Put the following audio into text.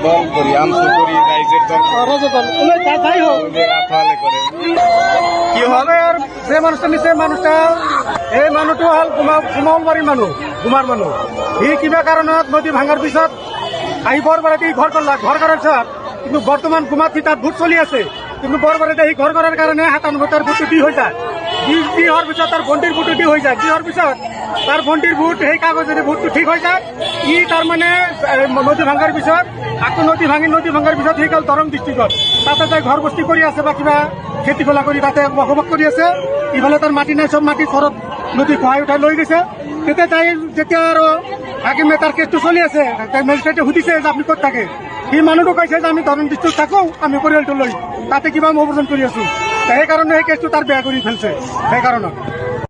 দল করি আমসু করি রাইজের দল যাই হোক আফালে করে কি হবে আর যে মানুষটা নিছে মানুষটা এই মানুহটো হল গুমালবাৰীৰ মানুহ গুমাৰ মানুহ ই কিবা কাৰণত নদী ভাঙাৰ পিছত আহি বৰবাৰীতে ঘৰ কৰলাক ঘৰ কৰাৰ পিছত কিন্তু বৰ্তমান গুমাত তাত ভোট চলি আছে কিন্তু বৰবাৰীতে সি ঘৰ কৰাৰ কাৰণে 97 তাৰ ভোটটো দি হৈ যায় দি হোৱাৰ পিছত তাৰ ভণ্টিৰ ভোটটো দি হৈ যায় দি হোৱাৰ পিছত তাৰ ভণ্টিৰ ভোট সেই কাগজেৰে ভোটটো ঠিক হৈ যায় ই তাৰমানে নদী ভাঙাৰ পিছত আকৌ নদী ভাঙাৰ পিছত সি গ'ল দৰং ডিষ্ট্ৰিক্টত তাতে তাই ঘৰ বস্তি কৰি আছে বা কিবা খেতি খোলা কৰি তাতে বসবাস কৰি আছে ইফালে তাৰ মাটি নাই চব মাটি ঘৰত নদী খহাই উঠাই লৈ গৈছে তেতিয়া তাই যেতিয়া আৰু হাকিমে তাৰ কেছটো চলি আছে তাই মেজিষ্ট্ৰেটে সুধিছে যে আপুনি ক'ত থাকে সি মানুহটো কৈছে যে আমি দৰং ডিষ্ট্ৰিক্টত থাকো আমি পৰিয়ালটো লৈ তাতে কিবা মই অৱজন কৰি আছো সেইকাৰণে সেই কেছটো তাৰ বেয়া কৰি ফেলছে সেইকাৰণত